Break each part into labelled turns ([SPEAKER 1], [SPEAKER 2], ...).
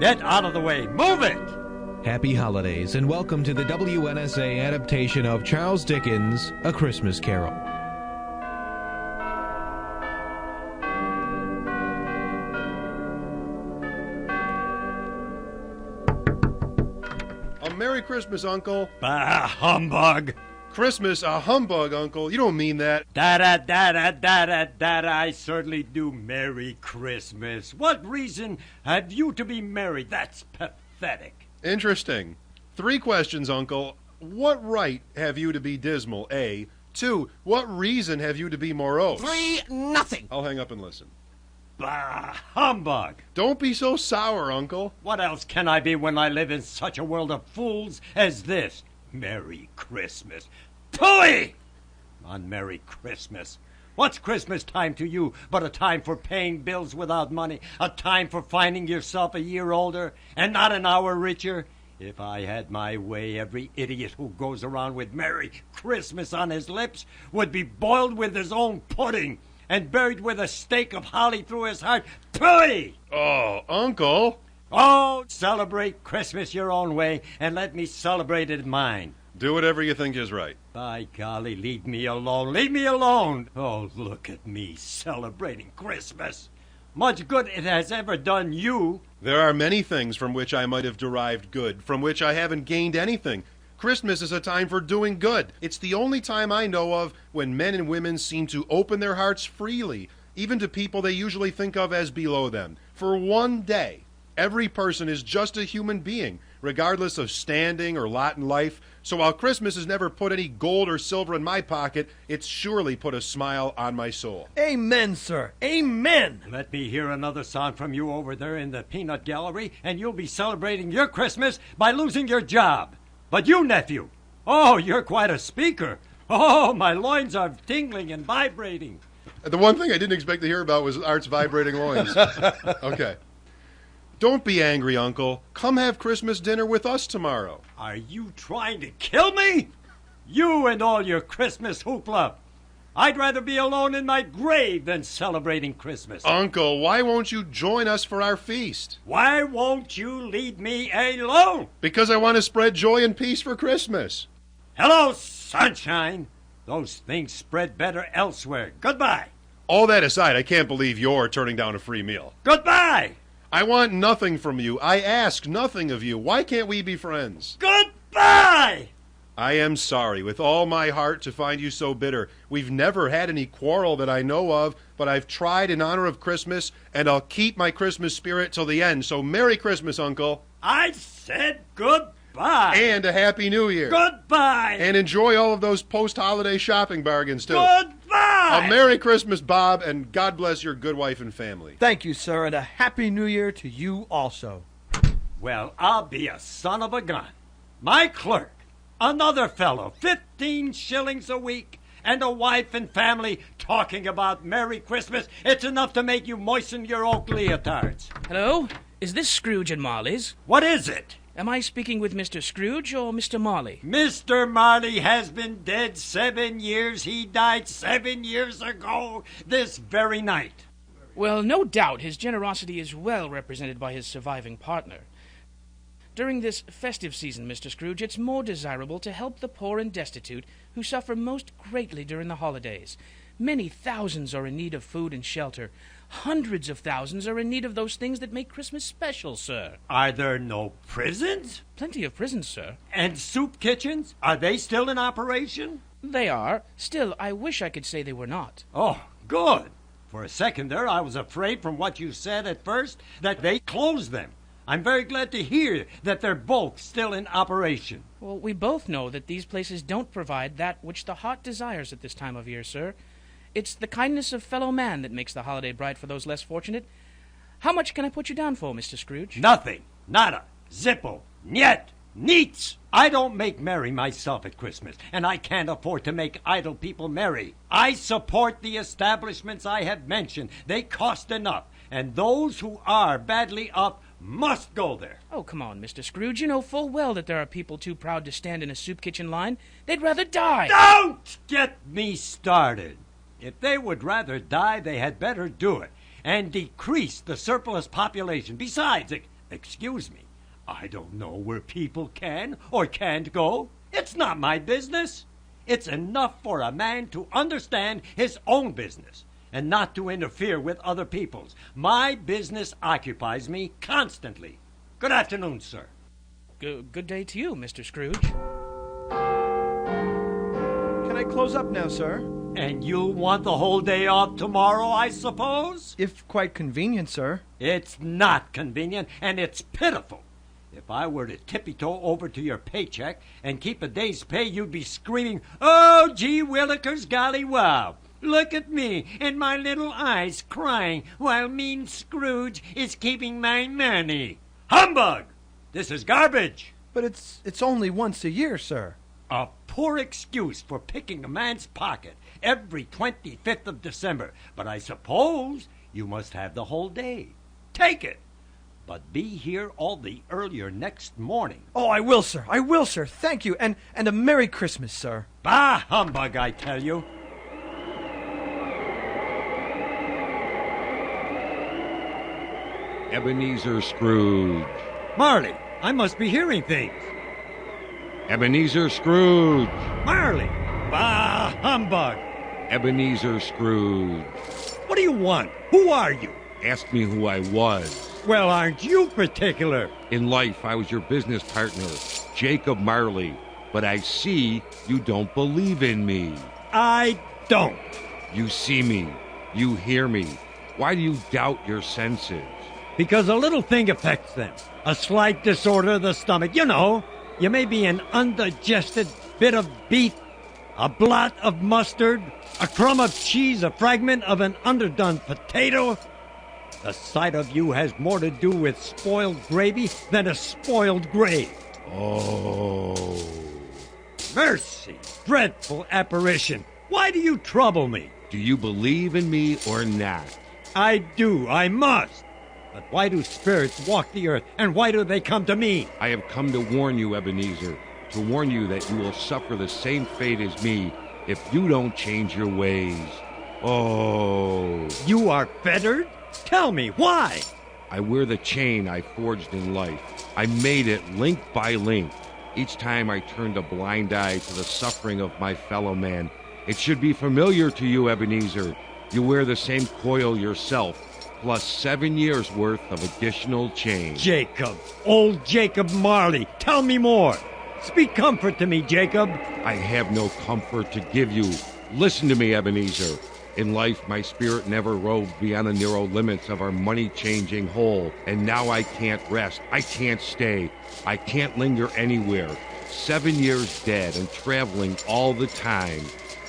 [SPEAKER 1] Get out of the way. Move it!
[SPEAKER 2] Happy holidays and welcome to the WNSA adaptation of Charles Dickens' A Christmas Carol.
[SPEAKER 3] A Merry Christmas, Uncle.
[SPEAKER 1] Bah, humbug.
[SPEAKER 3] Christmas, a humbug, Uncle. You don't mean that.
[SPEAKER 1] Da-da-da-da-da-da-da. I certainly do. Merry Christmas. What reason have you to be merry? That's pathetic.
[SPEAKER 3] Interesting. 3 questions, Uncle. What right have you to be dismal, A? 2, what reason have you to be morose?
[SPEAKER 4] 3, nothing.
[SPEAKER 3] I'll hang up and listen.
[SPEAKER 1] Bah, humbug.
[SPEAKER 3] Don't be so sour, Uncle.
[SPEAKER 1] What else can I be when I live in such a world of fools as this? Merry Christmas. Phooey! On Merry Christmas. What's Christmas time to you but a time for paying bills without money, a time for finding yourself a year older and not an hour richer? If I had my way, every idiot who goes around with Merry Christmas on his lips would be boiled with his own pudding and buried with a stake of holly through his heart. Phooey!
[SPEAKER 3] Oh, Uncle.
[SPEAKER 1] Oh, celebrate Christmas your own way and let me celebrate it mine.
[SPEAKER 3] Do whatever you think is right.
[SPEAKER 1] By golly, leave me alone. Leave me alone. Oh, look at me celebrating Christmas. Much good it has ever done you.
[SPEAKER 3] There are many things from which I might have derived good, from which I haven't gained anything. Christmas is a time for doing good. It's the only time I know of when men and women seem to open their hearts freely, even to people they usually think of as below them. For one day, every person is just a human being, regardless of standing or lot in life. So while Christmas has never put any gold or silver in my pocket, it's surely put a smile on my soul.
[SPEAKER 4] Amen, sir. Amen.
[SPEAKER 1] Let me hear another song from you over there in the peanut gallery, and you'll be celebrating your Christmas by losing your job. But you, nephew, oh, you're quite a speaker. Oh, my loins are tingling and vibrating.
[SPEAKER 3] The one thing I didn't expect to hear about was Art's vibrating loins. Okay. Don't be angry, Uncle. Come have Christmas dinner with us tomorrow.
[SPEAKER 1] Are you trying to kill me? You and all your Christmas hoopla. I'd rather be alone in my grave than celebrating Christmas.
[SPEAKER 3] Uncle, why won't you join us for our feast?
[SPEAKER 1] Why won't you leave me alone?
[SPEAKER 3] Because I want to spread joy and peace for Christmas.
[SPEAKER 1] Hello, sunshine. Those things spread better elsewhere. Goodbye.
[SPEAKER 3] All that aside, I can't believe you're turning down a free meal.
[SPEAKER 1] Goodbye.
[SPEAKER 3] I want nothing from you. I ask nothing of you. Why can't we be friends?
[SPEAKER 1] Goodbye!
[SPEAKER 3] I am sorry with all my heart to find you so bitter. We've never had any quarrel that I know of, but I've tried in honor of Christmas, and I'll keep my Christmas spirit till the end. So Merry Christmas, Uncle.
[SPEAKER 1] I said goodbye.
[SPEAKER 3] And a Happy New Year.
[SPEAKER 1] Goodbye.
[SPEAKER 3] And enjoy all of those post-holiday shopping bargains, too.
[SPEAKER 1] Goodbye.
[SPEAKER 3] A Merry Christmas, Bob, and God bless your good wife and family.
[SPEAKER 4] Thank you, sir, and a Happy New Year to you also.
[SPEAKER 1] Well, I'll be a son of a gun. My clerk, another fellow, 15 shillings a week, and a wife and family talking about Merry Christmas. It's enough to make you moisten your oak leotards.
[SPEAKER 5] Hello? Is this Scrooge and Marley's?
[SPEAKER 1] What is it?
[SPEAKER 5] Am I speaking with Mr. Scrooge or Mr. Marley?
[SPEAKER 1] Mr. Marley has been dead 7 years. He died 7 years ago this very night.
[SPEAKER 5] Well, no doubt his generosity is well represented by his surviving partner. During this festive season, Mr. Scrooge, it's more desirable to help the poor and destitute who suffer most greatly during the holidays. Many thousands are in need of food and shelter. Hundreds of thousands are in need of those things that make Christmas special, sir.
[SPEAKER 1] Are there no prisons?
[SPEAKER 5] Plenty of prisons, sir.
[SPEAKER 1] And soup kitchens? Are they still in operation?
[SPEAKER 5] They are. Still, I wish I could say they were not.
[SPEAKER 1] Oh, good. For a second there, I was afraid from what you said at first that they closed them. I'm very glad to hear that they're both still in operation.
[SPEAKER 5] Well, we both know that these places don't provide that which the heart desires at this time of year, sir. It's the kindness of fellow man that makes the holiday bright for those less fortunate. How much can I put you down for, Mr. Scrooge?
[SPEAKER 1] Nothing. Nada. Zippo. Niet. Neats. I don't make merry myself at Christmas, and I can't afford to make idle people merry. I support the establishments I have mentioned. They cost enough, and those who are badly off must go there.
[SPEAKER 5] Oh, come on, Mr. Scrooge. You know full well that there are people too proud to stand in a soup kitchen line. They'd rather die.
[SPEAKER 1] Don't get me started. If they would rather die, they had better do it and decrease the surplus population. Besides, Excuse me, I don't know where people can or can't go. It's not my business. It's enough for a man to understand his own business and not to interfere with other people's. My business occupies me constantly. Good afternoon, sir.
[SPEAKER 5] Good day to you, Mr. Scrooge.
[SPEAKER 4] Can I close up now, sir?
[SPEAKER 1] And you want the whole day off tomorrow, I suppose?
[SPEAKER 4] If quite convenient, sir.
[SPEAKER 1] It's not convenient, and it's pitiful. If I were to tippy-toe over to your paycheck and keep a day's pay, you'd be screaming, "Oh, gee willikers, golly wow! Look at me and my little eyes crying while mean Scrooge is keeping my money." Humbug! This is garbage.
[SPEAKER 4] But it's only once a year, sir.
[SPEAKER 1] A poor excuse for picking a man's pocket every 25th of December. But I suppose you must have the whole day. Take it. But be here all the earlier next morning.
[SPEAKER 4] Oh, I will, sir. I will, sir. Thank you. And a Merry Christmas, sir.
[SPEAKER 1] Bah, humbug, I tell you.
[SPEAKER 6] Ebenezer Scrooge.
[SPEAKER 1] Marley, I must be hearing things.
[SPEAKER 6] Ebenezer Scrooge.
[SPEAKER 1] Marley. Bah, humbug.
[SPEAKER 6] Ebenezer Scrooge.
[SPEAKER 1] What do you want? Who are you?
[SPEAKER 6] Ask me who I was.
[SPEAKER 1] Well, aren't you particular?
[SPEAKER 6] In life, I was your business partner, Jacob Marley. But I see you don't believe in me.
[SPEAKER 1] I don't.
[SPEAKER 6] You see me. You hear me. Why do you doubt your senses?
[SPEAKER 1] Because a little thing affects them. A slight disorder of the stomach. You know, you may be an undigested bit of beef, a blot of mustard, a crumb of cheese, a fragment of an underdone potato. The sight of you has more to do with spoiled gravy than a spoiled grave.
[SPEAKER 6] Oh.
[SPEAKER 1] Mercy, dreadful apparition. Why do you trouble me?
[SPEAKER 6] Do you believe in me or not?
[SPEAKER 1] I do, I must. But why do spirits walk the earth, and why do they come to me?
[SPEAKER 6] I have come to warn you, Ebenezer, to warn you that you will suffer the same fate as me if you don't change your ways. Oh.
[SPEAKER 1] You are fettered? Tell me, why?
[SPEAKER 6] I wear the chain I forged in life. I made it link by link. Each time I turned a blind eye to the suffering of my fellow man. It should be familiar to you, Ebenezer. You wear the same coil yourself, plus 7 years' worth of additional chain.
[SPEAKER 1] Jacob, old Jacob Marley, tell me more. Speak comfort to me, Jacob.
[SPEAKER 6] I have no comfort to give you. Listen to me, Ebenezer. In life, my spirit never roved beyond the narrow limits of our money-changing hole, and now I can't rest. I can't stay. I can't linger anywhere. 7 years dead and traveling all the time.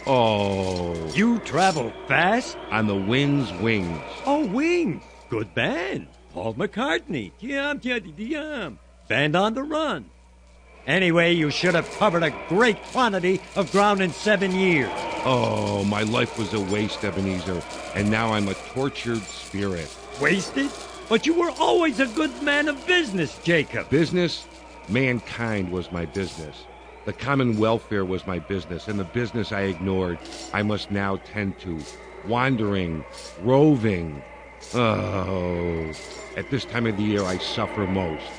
[SPEAKER 6] Oh.
[SPEAKER 1] You travel fast?
[SPEAKER 6] On the wind's wings.
[SPEAKER 1] Oh, Wings. Good band. Paul McCartney. Yum. Band on the run. Anyway, you should have covered a great quantity of ground in 7 years.
[SPEAKER 6] Oh, my life was a waste, Ebenezer, and now I'm a tortured spirit.
[SPEAKER 1] Wasted? But you were always a good man of business, Jacob.
[SPEAKER 6] Business? Mankind was my business. The common welfare was my business, and the business I ignored, I must now tend to. Wandering, roving. Oh, at this time of the year I suffer most.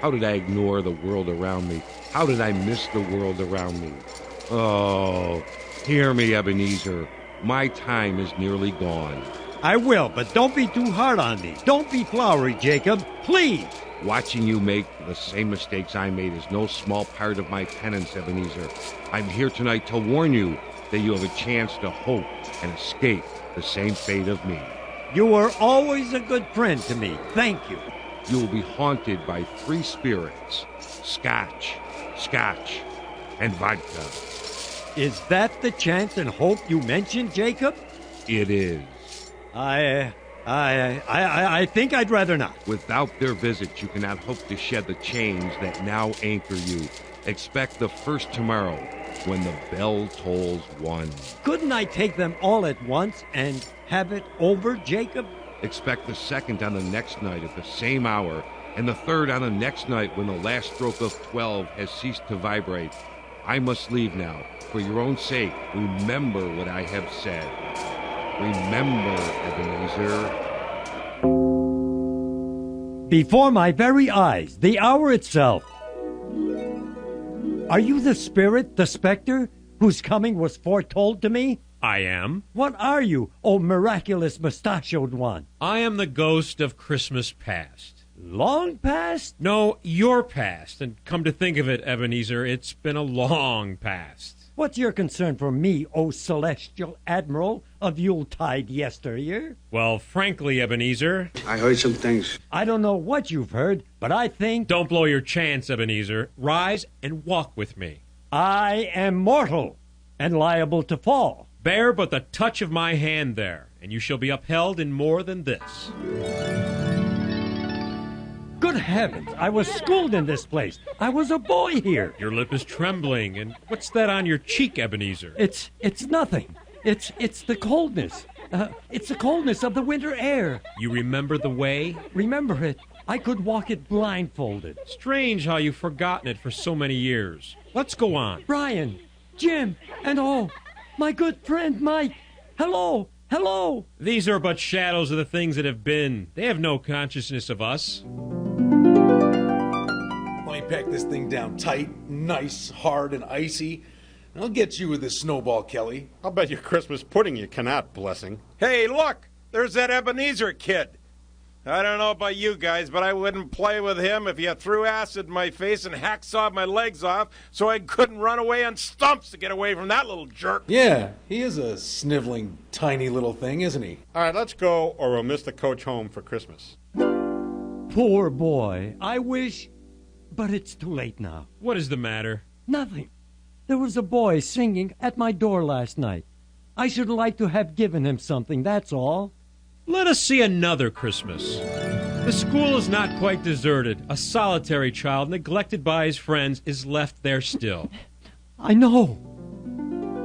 [SPEAKER 6] How did I ignore the world around me? How did I miss the world around me? Oh, hear me, Ebenezer. My time is nearly gone.
[SPEAKER 1] I will, but don't be too hard on me. Don't be flowery, Jacob. Please.
[SPEAKER 6] Watching you make the same mistakes I made is no small part of my penance, Ebenezer. I'm here tonight to warn you that you have a chance to hope and escape the same fate of me.
[SPEAKER 1] You were always a good friend to me. Thank you.
[SPEAKER 6] You will be haunted by 3 spirits. Scotch, and vodka.
[SPEAKER 1] Is that the chance and hope you mentioned, Jacob?
[SPEAKER 6] It is.
[SPEAKER 1] I think I'd rather not.
[SPEAKER 6] Without their visits, you cannot hope to shed the chains that now anchor you. Expect the first tomorrow, when the bell tolls 1.
[SPEAKER 1] Couldn't I take them all at once and have it over, Jacob?
[SPEAKER 6] Expect the second on the next night at the same hour, and the third on the next night when the last stroke of 12 has ceased to vibrate. I must leave now. For your own sake, remember what I have said. Remember, Ebenezer.
[SPEAKER 1] Before my very eyes, the hour itself. Are you the spirit, the specter, whose coming was foretold to me?
[SPEAKER 7] I am.
[SPEAKER 1] What are you, O miraculous mustachioed one?
[SPEAKER 7] I am the ghost of Christmas past.
[SPEAKER 1] Long past?
[SPEAKER 7] No, your past. And come to think of it, Ebenezer, it's been a long past.
[SPEAKER 1] What's your concern for me, O celestial admiral of Yuletide yesteryear?
[SPEAKER 7] Well, frankly, Ebenezer...
[SPEAKER 8] I heard some things.
[SPEAKER 1] I don't know what you've heard, but I think...
[SPEAKER 7] Don't blow your chance, Ebenezer. Rise and walk with me.
[SPEAKER 1] I am mortal and liable to fall.
[SPEAKER 7] Bear but the touch of my hand there, and you shall be upheld in more than this.
[SPEAKER 1] Good heavens, I was schooled in this place. I was a boy here.
[SPEAKER 7] Your lip is trembling, and what's that on your cheek, Ebenezer?
[SPEAKER 1] It's nothing. It's the coldness. It's the coldness of the winter air.
[SPEAKER 7] You remember the way?
[SPEAKER 1] Remember it. I could walk it blindfolded.
[SPEAKER 7] Strange how you've forgotten it for so many years. Let's go on.
[SPEAKER 1] Brian, Jim, and oh, my good friend Mike. Hello, hello.
[SPEAKER 7] These are but shadows of the things that have been. They have no consciousness of us.
[SPEAKER 9] Let me pack this thing down tight, nice, hard, and icy. And I'll get you with this snowball, Kelley.
[SPEAKER 10] I'll bet your Christmas pudding you cannot, blessing.
[SPEAKER 11] Hey, look! There's that Ebenezer kid. I don't know about you guys, but I wouldn't play with him if you threw acid in my face and hacksawed my legs off so I couldn't run away on stumps to get away from that little jerk.
[SPEAKER 9] Yeah, he is a sniveling, tiny little thing, isn't he?
[SPEAKER 10] All right, let's go, or we'll miss the coach home for Christmas.
[SPEAKER 1] Poor boy. I wish... But it's too late now.
[SPEAKER 7] What is the matter?
[SPEAKER 1] Nothing. There was a boy singing at my door last night. I should like to have given him something, that's all.
[SPEAKER 7] Let us see another Christmas. The school is not quite deserted. A solitary child, neglected by his friends, is left there still.
[SPEAKER 1] I know.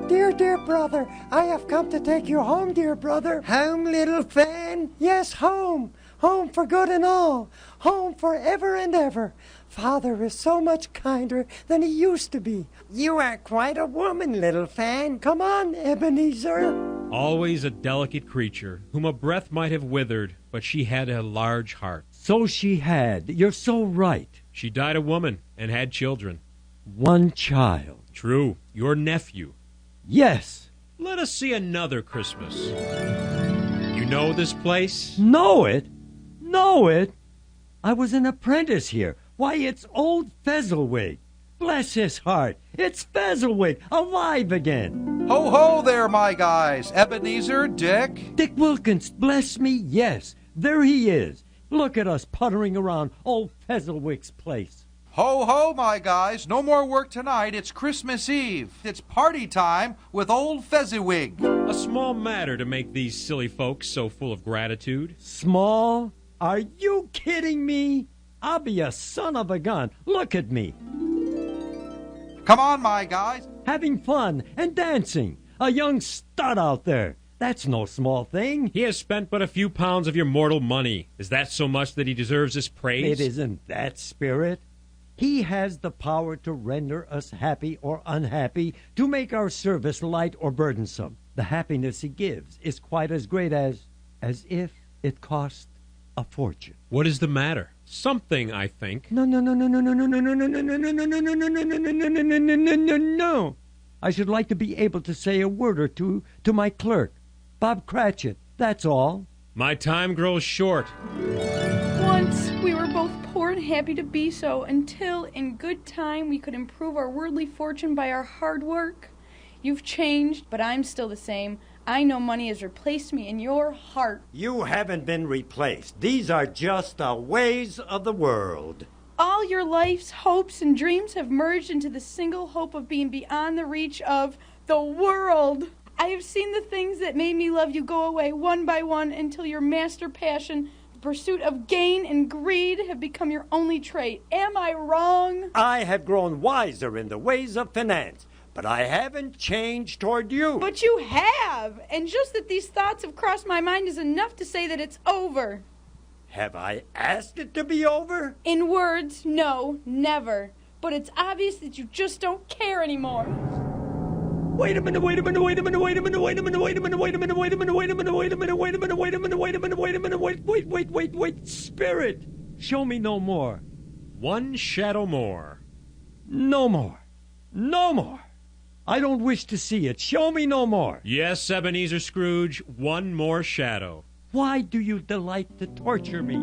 [SPEAKER 12] Dear, dear brother, I have come to take you home, dear brother. Home, little fan? Yes, home. Home for good and all. Home for ever and ever. Father is so much kinder than he used to be. You are quite a woman, little fan. Come on, Ebenezer.
[SPEAKER 7] Always a delicate creature, whom a breath might have withered, but she had a large heart.
[SPEAKER 1] So she had. You're so right.
[SPEAKER 7] She died a woman and had children.
[SPEAKER 1] One child.
[SPEAKER 7] True. Your nephew.
[SPEAKER 1] Yes.
[SPEAKER 7] Let us see another Christmas. You know this place?
[SPEAKER 1] Know it? Know it? I was an apprentice here. Why, it's old Fezzelwig. Bless his heart. It's Fezzelwig, alive again.
[SPEAKER 13] Ho, ho there, my guys. Ebenezer, Dick.
[SPEAKER 1] Dick Wilkins, bless me, yes. There he is. Look at us puttering around old Fezzelwig's place.
[SPEAKER 13] Ho, ho, my guys. No more work tonight. It's Christmas Eve. It's party time with old Fezzelwig.
[SPEAKER 7] A small matter to make these silly folks so full of gratitude.
[SPEAKER 1] Small? Are you kidding me? I'll be a son of a gun. Look at me.
[SPEAKER 13] Come on, my guys.
[SPEAKER 1] Having fun and dancing. A young stud out there. That's no small thing.
[SPEAKER 7] He has spent but a few pounds of your mortal money. Is that so much that he deserves this praise?
[SPEAKER 1] It isn't that, Spirit. He has the power to render us happy or unhappy, to make our service light or burdensome. The happiness he gives is quite as great as if it cost a fortune.
[SPEAKER 7] What is the matter? Something, I think.
[SPEAKER 1] No. I should like to be able to say a word or two to my clerk, Bob Cratchit, that's all.
[SPEAKER 7] My time grows short.
[SPEAKER 14] Once we were both poor and happy to be so, until in good time we could improve our worldly fortune by our hard work. You've changed, but I'm still the same. I know money has replaced me in your heart.
[SPEAKER 1] You haven't been replaced. These are just the ways of the world.
[SPEAKER 14] All your life's hopes and dreams have merged into the single hope of being beyond the reach of the world. I have seen the things that made me love you go away one by one until your master passion, the pursuit of gain and greed, have become your only trait. Am I wrong?
[SPEAKER 1] I have grown wiser in the ways of finance, but I haven't changed toward you.
[SPEAKER 14] But you have! And just that these thoughts have crossed my mind is enough to say that it's over.
[SPEAKER 1] Have I asked it to be over?
[SPEAKER 14] In words, no, never. But it's obvious that you just don't care anymore.
[SPEAKER 1] Wait a minute. Spirit. Show me no more.
[SPEAKER 7] One shadow more.
[SPEAKER 1] No more. No more. I don't wish to see it. Show me no more.
[SPEAKER 7] Yes, Ebenezer Scrooge, one more shadow.
[SPEAKER 1] Why do you delight to torture me?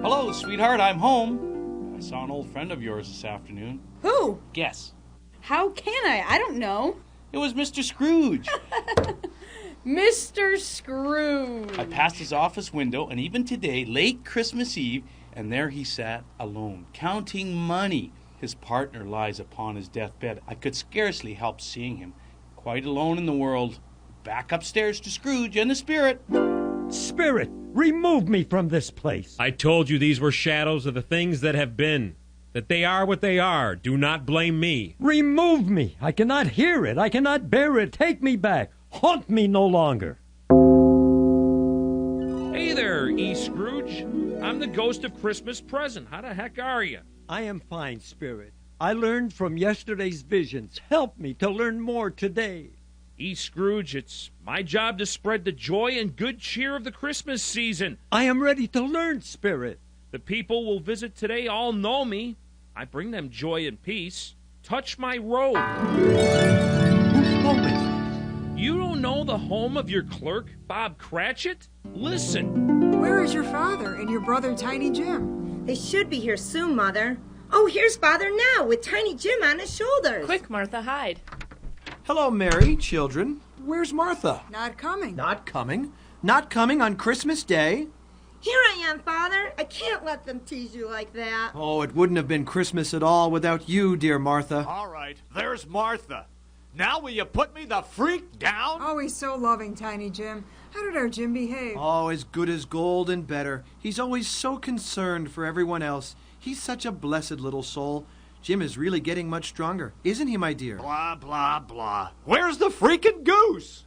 [SPEAKER 8] Hello, sweetheart, I'm home. I saw an old friend of yours this afternoon.
[SPEAKER 14] Who?
[SPEAKER 8] Guess.
[SPEAKER 14] How can I? I don't know.
[SPEAKER 8] It was Mr. Scrooge.
[SPEAKER 14] Mr. Scrooge.
[SPEAKER 8] I passed his office window, and even today, late Christmas Eve, and there he sat alone, counting money. His partner lies upon his deathbed. I could scarcely help seeing him, quite alone in the world. Back upstairs to Scrooge and the spirit.
[SPEAKER 1] Spirit, remove me from this place.
[SPEAKER 7] I told you these were shadows of the things that have been. That they are what they are. Do not blame me.
[SPEAKER 1] Remove me. I cannot hear it. I cannot bear it. Take me back. Haunt me no longer.
[SPEAKER 7] Hey there, E. Scrooge. I'm the ghost of Christmas present. How the heck are you?
[SPEAKER 1] I am fine, Spirit. I learned from yesterday's visions. Help me to learn more today.
[SPEAKER 7] E. Scrooge, it's my job to spread the joy and good cheer of the Christmas season.
[SPEAKER 1] I am ready to learn, Spirit.
[SPEAKER 7] The people we'll visit today all know me. I bring them joy and peace. Touch my robe.
[SPEAKER 1] Whose home is this?
[SPEAKER 7] You don't know the home of your clerk, Bob Cratchit? Listen.
[SPEAKER 15] Where is your father and your brother, Tiny Jim?
[SPEAKER 16] They should be here soon, Mother. Oh, here's Father now, with Tiny Jim on his shoulders.
[SPEAKER 17] Quick, Martha, hide.
[SPEAKER 4] Hello, Mary, children. Where's Martha?
[SPEAKER 15] Not coming.
[SPEAKER 4] Not coming? Not coming on Christmas Day?
[SPEAKER 16] Here I am, Father. I can't let them tease you like that.
[SPEAKER 4] Oh, it wouldn't have been Christmas at all without you, dear Martha.
[SPEAKER 18] All right, there's Martha. Now will you put me the freak down?
[SPEAKER 15] Oh, he's so loving, Tiny Jim. How did our Jim behave?
[SPEAKER 4] Oh, as good as gold and better. He's always so concerned for everyone else. He's such a blessed little soul. Jim is really getting much stronger, isn't he, my dear?
[SPEAKER 18] Blah, blah, blah. Where's the freaking goose?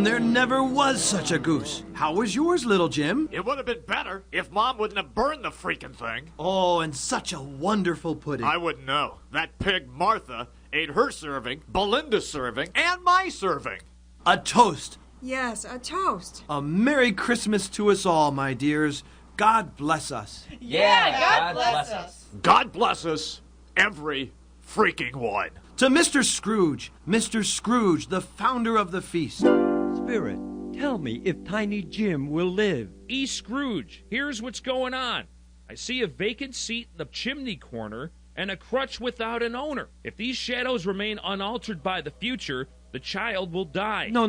[SPEAKER 4] There never was such a goose. How was yours, little Jim?
[SPEAKER 18] It would have been better if Mom wouldn't have burned the freaking thing.
[SPEAKER 4] Oh, and such a wonderful pudding.
[SPEAKER 18] I wouldn't know. That pig Martha ate her serving, Belinda's serving, and my serving.
[SPEAKER 4] A toast.
[SPEAKER 15] Yes, a toast.
[SPEAKER 4] A Merry Christmas to us all, my dears. God bless us.
[SPEAKER 17] Yeah, God bless us.
[SPEAKER 18] God bless us, every freaking one.
[SPEAKER 4] To Mr. Scrooge, the founder of the feast.
[SPEAKER 1] Spirit, tell me if Tiny Jim will live.
[SPEAKER 7] E. Scrooge, here's what's going on. I see a vacant seat in the chimney corner and a crutch without an owner. If these shadows remain unaltered by the future, the child will die.
[SPEAKER 1] No,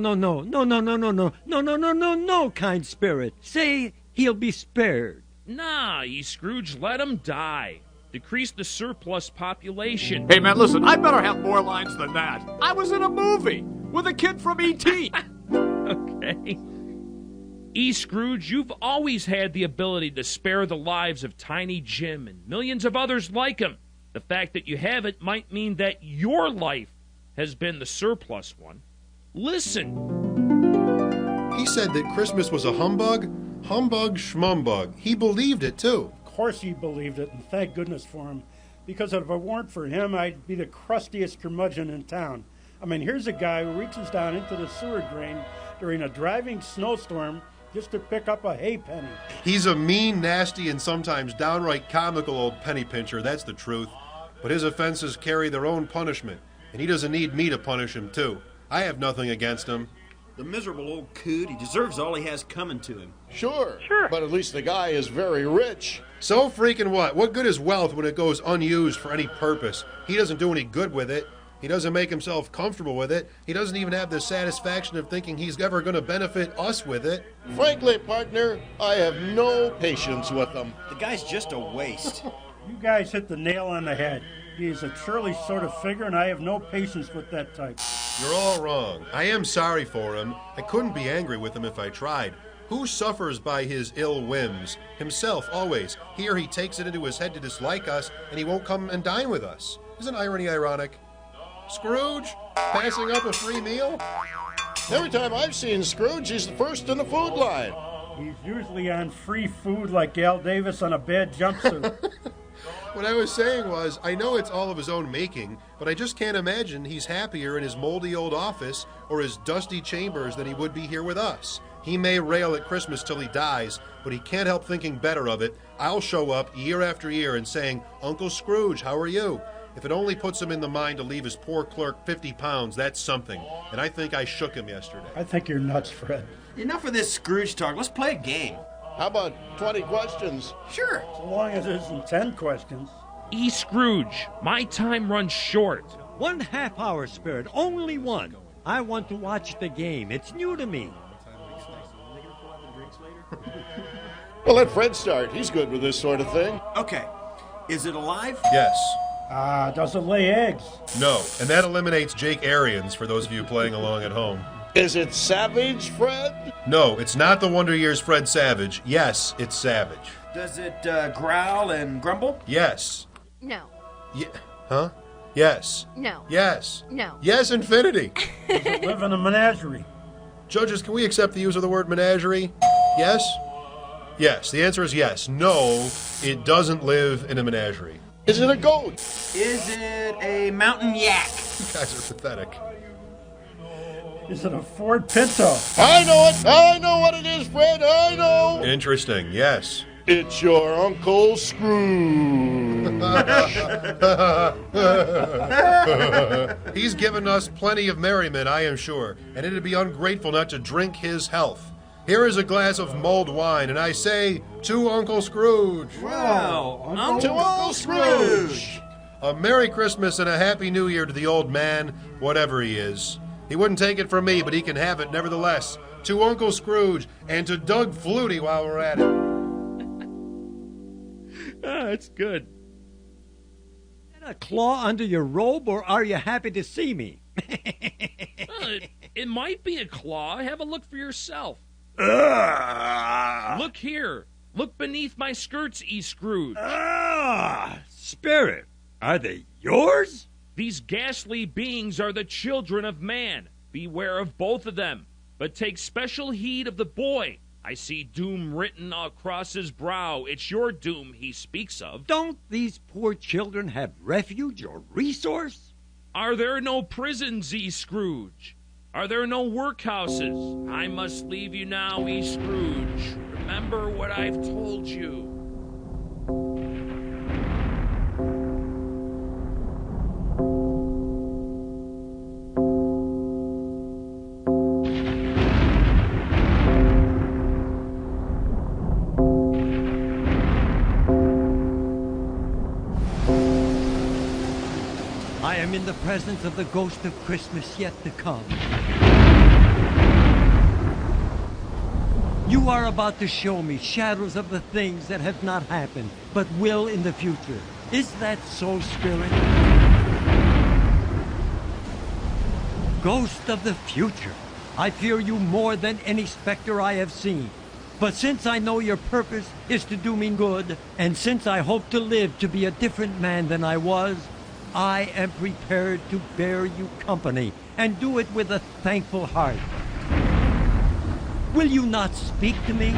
[SPEAKER 1] kind Spirit. Say he'll be spared.
[SPEAKER 7] Nah, E. Scrooge, let him die. Decrease the surplus population.
[SPEAKER 18] Hey, man, listen, I better have more lines than that. I was in a movie with a kid from E.T.
[SPEAKER 7] Okay. E. Scrooge, you've always had the ability to spare the lives of Tiny Jim and millions of others like him. The fact that you haven't might mean that your life has been the surplus one. Listen.
[SPEAKER 3] He said that Christmas was a humbug. Humbug schmumbug. He believed it, too.
[SPEAKER 19] Of course he believed it, and thank goodness for him. Because if it weren't for him, I'd be the crustiest curmudgeon in town. I mean, here's a guy who reaches down into the sewer drain during a driving snowstorm just to pick up a hay penny.
[SPEAKER 3] He's a mean, nasty, and sometimes downright comical old penny pincher, that's the truth. But his offenses carry their own punishment, and he doesn't need me to punish him, too. I have nothing against him.
[SPEAKER 20] The miserable old coot, he deserves all he has coming to him.
[SPEAKER 21] Sure, but at least the guy is very rich.
[SPEAKER 3] So freaking what? What good is wealth when it goes unused for any purpose? He doesn't do any good with it. He doesn't make himself comfortable with it. He doesn't even have the satisfaction of thinking he's ever going to benefit us with it.
[SPEAKER 21] Frankly, partner, I have no patience with him.
[SPEAKER 20] The guy's just a waste.
[SPEAKER 19] You guys hit the nail on the head. He is a churlish sort of figure, and I have no patience with that type.
[SPEAKER 3] You're all wrong. I am sorry for him. I couldn't be angry with him if I tried. Who suffers by his ill whims? Himself, always. Here he takes it into his head to dislike us, and he won't come and dine with us. Isn't irony ironic? Scrooge? Passing up a free meal?
[SPEAKER 21] Every time I've seen Scrooge, he's the first in the food line.
[SPEAKER 19] He's usually on free food like Al Davis on a bad jumpsuit.
[SPEAKER 3] What I was saying was, I know it's all of his own making, but I just can't imagine he's happier in his moldy old office or his dusty chambers than he would be here with us. He may rail at Christmas till he dies, but he can't help thinking better of it. I'll show up year after year and saying, Uncle Scrooge, how are you? If it only puts him in the mind to leave his poor clerk 50 pounds, that's something. And I think I shook him yesterday.
[SPEAKER 19] I think you're nuts, Fred.
[SPEAKER 20] Enough of this Scrooge talk. Let's play a game.
[SPEAKER 21] How about 20 questions?
[SPEAKER 20] Sure.
[SPEAKER 19] So long as it isn't 10 questions.
[SPEAKER 7] E. Scrooge, my time runs short.
[SPEAKER 1] 1/2 hour, Spirit. Only one. I want to watch the game. It's new to me.
[SPEAKER 21] Well, let Fred start. He's good with this sort of thing.
[SPEAKER 20] Okay. Is it alive?
[SPEAKER 3] Yes.
[SPEAKER 19] Does it lay eggs?
[SPEAKER 3] No. And that eliminates Jake Arians for those of you playing along at home.
[SPEAKER 21] Is it Savage, Fred?
[SPEAKER 3] No, it's not the Wonder Years Fred Savage. Yes, it's Savage.
[SPEAKER 20] Does it growl and grumble?
[SPEAKER 3] Yes.
[SPEAKER 2] No.
[SPEAKER 3] Huh? Yes.
[SPEAKER 2] No.
[SPEAKER 3] Yes.
[SPEAKER 2] No.
[SPEAKER 3] Yes, infinity.
[SPEAKER 19] Does it live in a menagerie?
[SPEAKER 3] Judges, can we accept the use of the word menagerie? Yes? Yes. The answer is yes. No, it doesn't live in a menagerie.
[SPEAKER 21] Is it a goat?
[SPEAKER 20] Is it a mountain yak?
[SPEAKER 3] You guys are pathetic.
[SPEAKER 19] Is it a Ford Pinto?
[SPEAKER 21] I know it. I know what it is, Fred. I know.
[SPEAKER 3] Interesting. Yes.
[SPEAKER 21] It's your Uncle Scrooge.
[SPEAKER 3] He's given us plenty of merriment, I am sure, and it'd be ungrateful not to drink his health. Here is a glass of mulled wine, and I say, to Uncle Scrooge.
[SPEAKER 20] Wow,
[SPEAKER 21] Uncle Scrooge.
[SPEAKER 3] A Merry Christmas and a Happy New Year to the old man, whatever he is. He wouldn't take it from me, but he can have it nevertheless. To Uncle Scrooge and to Doug Flutie while we're at it.
[SPEAKER 7] That's good.
[SPEAKER 1] Is that a claw under your robe, or are you happy to see me?
[SPEAKER 7] It might be a claw. Have a look for yourself. Look here. Look beneath my skirts, E. Scrooge.
[SPEAKER 1] Spirit. Are they yours?
[SPEAKER 7] These ghastly beings are the children of man. Beware of both of them, but take special heed of the boy. I see doom written across his brow. It's your doom he speaks of.
[SPEAKER 1] Don't these poor children have refuge or resource?
[SPEAKER 7] Are there no prisons, E. Scrooge? Are there no workhouses? I must leave you now, E. Scrooge. Remember what I've told you.
[SPEAKER 1] I am in the presence of the ghost of Christmas yet to come. You are about to show me shadows of the things that have not happened, but will in the future. Is that so, Spirit? Ghost of the future, I fear you more than any specter I have seen. But since I know your purpose is to do me good, and since I hope to live to be a different man than I was, I am prepared to bear you company and do it with a thankful heart. Will you not speak to me?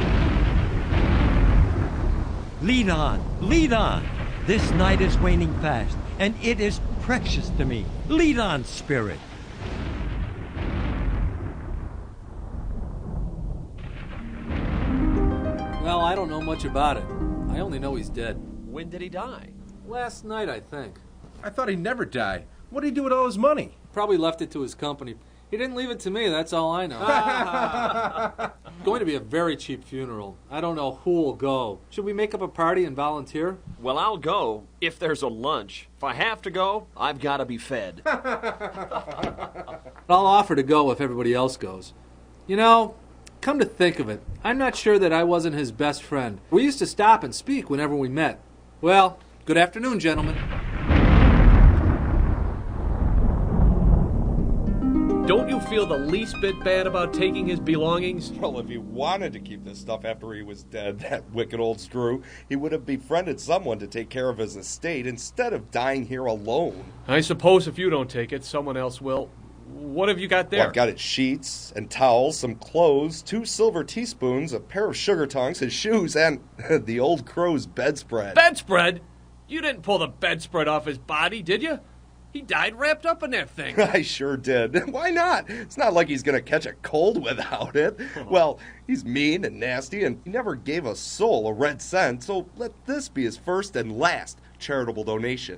[SPEAKER 1] Lead on, lead on. This night is waning fast, and it is precious to me. Lead on, Spirit.
[SPEAKER 22] Well, I don't know much about it. I only know he's dead.
[SPEAKER 23] When did he die?
[SPEAKER 22] Last night, I think.
[SPEAKER 23] I thought he'd never die. What did he do with all his money?
[SPEAKER 22] Probably left it to his company. He didn't leave it to me, that's all I know. Going to be a very cheap funeral. I don't know who'll go. Should we make up a party and volunteer?
[SPEAKER 23] Well, I'll go if there's a lunch. If I have to go, I've got to be fed.
[SPEAKER 22] I'll offer to go if everybody else goes. You know, come to think of it, I'm not sure that I wasn't his best friend. We used to stop and speak whenever we met. Well, good afternoon, gentlemen.
[SPEAKER 23] Don't you feel the least bit bad about taking his belongings?
[SPEAKER 24] Well, if he wanted to keep this stuff after he was dead, that wicked old screw, he would have befriended someone to take care of his estate instead of dying here alone.
[SPEAKER 23] I suppose if you don't take it, someone else will. What have you got there?
[SPEAKER 24] Well, I've got it sheets and towels, some clothes, 2 silver teaspoons, a pair of sugar tongs, his shoes, and the old crow's bedspread.
[SPEAKER 23] Bedspread?
[SPEAKER 2] You didn't pull the bedspread off his body, did you? He died wrapped up in that thing.
[SPEAKER 24] I sure did. Why not? It's not like he's going to catch a cold without it. Well, he's mean and nasty, and he never gave a soul a red cent, so let this be his first and last charitable donation.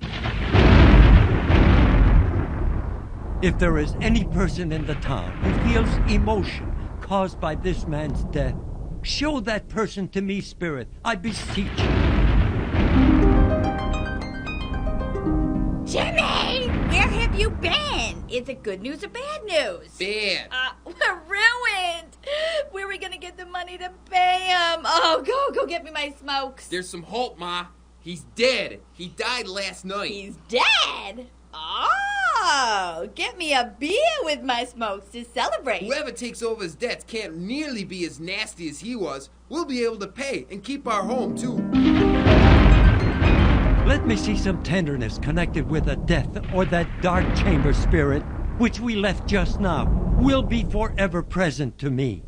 [SPEAKER 1] If there is any person in the town who feels emotion caused by this man's death, show that person to me, Spirit, I beseech you.
[SPEAKER 5] Jimmy! Where have you been? Is it good news or bad news?
[SPEAKER 6] Bad.
[SPEAKER 5] We're ruined. Where are we going to get the money to pay him? Oh, go get me my smokes.
[SPEAKER 6] There's some hope, Ma. He's dead. He died last night.
[SPEAKER 5] He's dead? Oh, get me a beer with my smokes to celebrate.
[SPEAKER 6] Whoever takes over his debts can't nearly be as nasty as he was. We'll be able to pay and keep our home, too.
[SPEAKER 1] Let me see some tenderness connected with a death or that dark chamber, Spirit, which we left just now, will be forever present to me.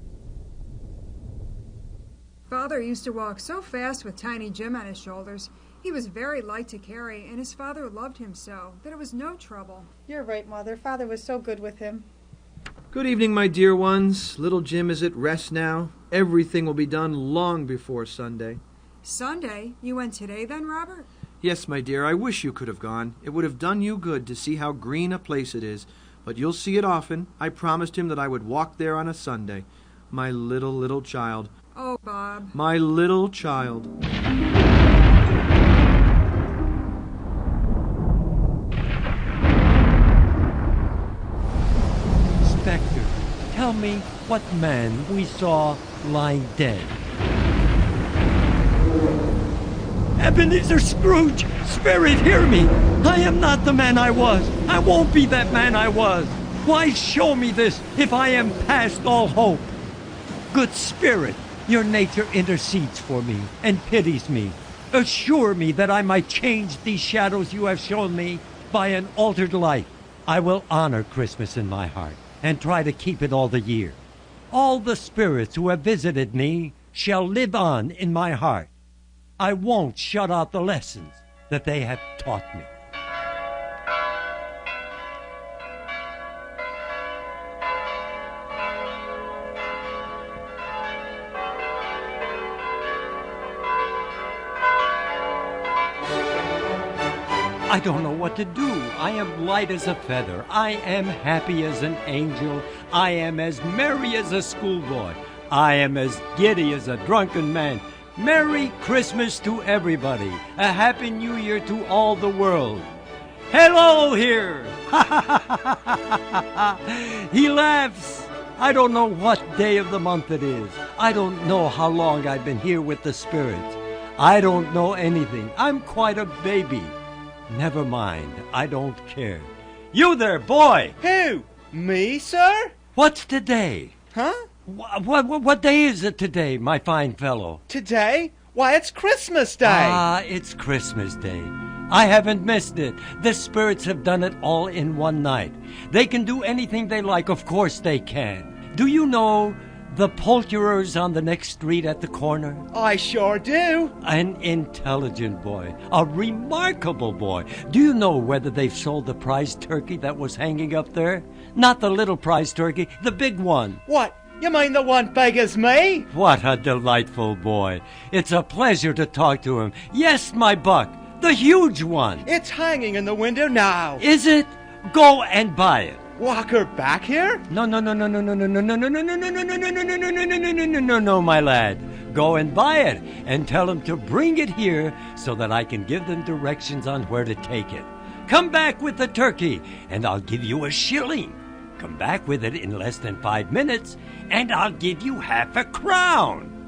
[SPEAKER 15] Father used to walk so fast with Tiny Jim on his shoulders. He was very light to carry, and his father loved him so that it was no trouble.
[SPEAKER 14] You're right, Mother. Father was so good with him.
[SPEAKER 4] Good evening, my dear ones. Little Jim is at rest now. Everything will be done long before Sunday.
[SPEAKER 15] Sunday? You went today then, Robert?
[SPEAKER 4] Yes, my dear, I wish you could have gone. It would have done you good to see how green a place it is. But you'll see it often. I promised him that I would walk there on a Sunday. My little child.
[SPEAKER 15] Oh, Bob.
[SPEAKER 4] My little child.
[SPEAKER 1] Spectre, tell me what man we saw lying dead. Ebenezer Scrooge! Spirit, hear me! I am not the man I was. I won't be that man I was. Why show me this if I am past all hope? Good Spirit, your nature intercedes for me and pities me. Assure me that I might change these shadows you have shown me by an altered life. I will honor Christmas in my heart and try to keep it all the year. All the spirits who have visited me shall live on in my heart. I won't shut out the lessons that they have taught me. I don't know what to do. I am light as a feather. I am happy as an angel. I am as merry as a schoolboy. I am as giddy as a drunken man. Merry Christmas to everybody. A Happy New Year to all the world. Hello here. He laughs. I don't know what day of the month it is. I don't know how long I've been here with the spirits. I don't know anything. I'm quite a baby. Never mind. I don't care. You there, boy.
[SPEAKER 11] Who? Me, sir?
[SPEAKER 1] What's today?
[SPEAKER 11] Huh?
[SPEAKER 1] What day is it today, my fine fellow?
[SPEAKER 11] Today? Why, it's Christmas Day.
[SPEAKER 1] Ah, it's Christmas Day. I haven't missed it. The spirits have done it all in one night. They can do anything they like. Of course they can. Do you know the poulterers on the next street at the corner?
[SPEAKER 11] I sure do.
[SPEAKER 1] An intelligent boy. A remarkable boy. Do you know whether they've sold the prize turkey that was hanging up there? Not the little prize turkey, the big one.
[SPEAKER 11] What? You mean the one big as me?
[SPEAKER 1] What a delightful boy. It's a pleasure to talk to him. Yes, my buck, the huge one.
[SPEAKER 11] It's hanging in the window now.
[SPEAKER 1] Is it? Go and buy it.
[SPEAKER 11] Walk her back here?
[SPEAKER 1] No, my lad. Go and buy it and tell them to bring it here so that I can give them directions on where to take it. Come back with the turkey and I'll give you a shilling. Come back with it in less than 5 minutes, and I'll give you half a crown.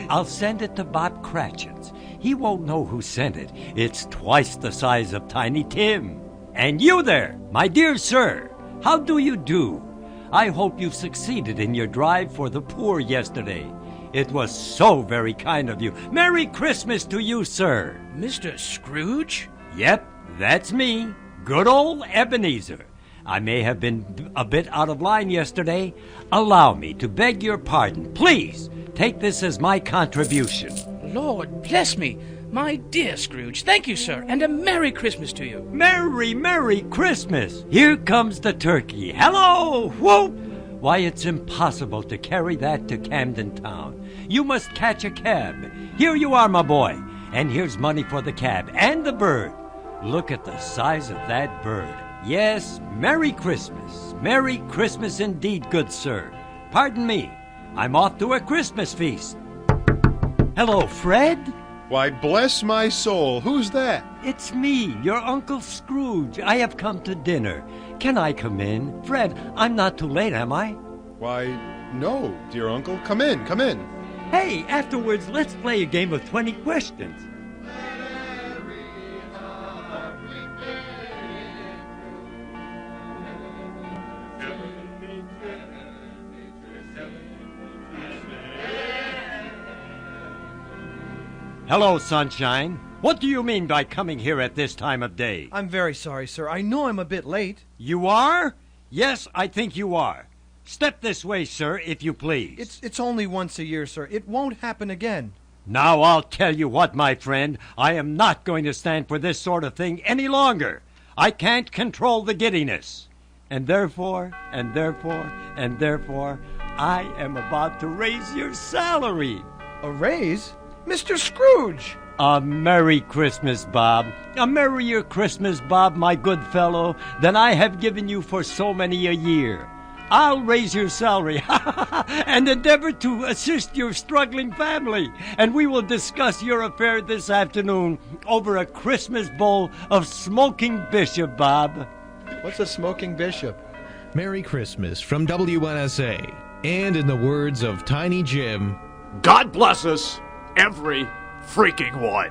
[SPEAKER 1] I'll send it to Bob Cratchit's. He won't know who sent it. It's twice the size of Tiny Tim. And you there, my dear sir, how do you do? I hope you've succeeded in your drive for the poor yesterday. It was so very kind of you. Merry Christmas to you, sir.
[SPEAKER 2] Mr. Scrooge?
[SPEAKER 1] Yep, that's me. Good old Ebenezer. I may have been a bit out of line yesterday. Allow me to beg your pardon. Please, take this as my contribution.
[SPEAKER 2] Lord bless me.
[SPEAKER 9] My dear Scrooge, thank you, sir, and a Merry Christmas to you.
[SPEAKER 1] Merry Christmas! Here comes the turkey. Hello! Whoop! Why, it's impossible to carry that to Camden Town. You must catch a cab. Here you are, my boy. And here's money for the cab and the bird. Look at the size of that bird. Yes, Merry Christmas. Merry Christmas indeed, good sir. Pardon me. I'm off to a Christmas feast. Hello, Fred?
[SPEAKER 3] Why, bless my soul, who's that?
[SPEAKER 1] It's me, your Uncle Scrooge. I have come to dinner. Can I come in? Fred, I'm not too late, am I?
[SPEAKER 3] Why, no, dear uncle. Come in, come in.
[SPEAKER 1] Hey, afterwards, let's play a game of 20 questions. Hello, sunshine. What do you mean by coming here at this time of day?
[SPEAKER 4] I'm very sorry, sir. I know I'm a bit late.
[SPEAKER 1] You are? Yes, I think you are. Step this way, sir, if you please.
[SPEAKER 4] It's only once a year, sir. It won't happen again.
[SPEAKER 1] Now, I'll tell you what, my friend. I am not going to stand for this sort of thing any longer. I can't control the giddiness. And therefore, I am about to raise your salary.
[SPEAKER 4] A raise? Mr. Scrooge!
[SPEAKER 1] A Merry Christmas, Bob. A merrier Christmas, Bob, my good fellow, than I have given you for so many a year. I'll raise your salary and endeavor to assist your struggling family. And we will discuss your affair this afternoon over a Christmas bowl of smoking bishop, Bob.
[SPEAKER 4] What's a smoking bishop?
[SPEAKER 10] Merry Christmas from WNSA. And in the words of Tiny Jim,
[SPEAKER 18] God bless us, every freaking one.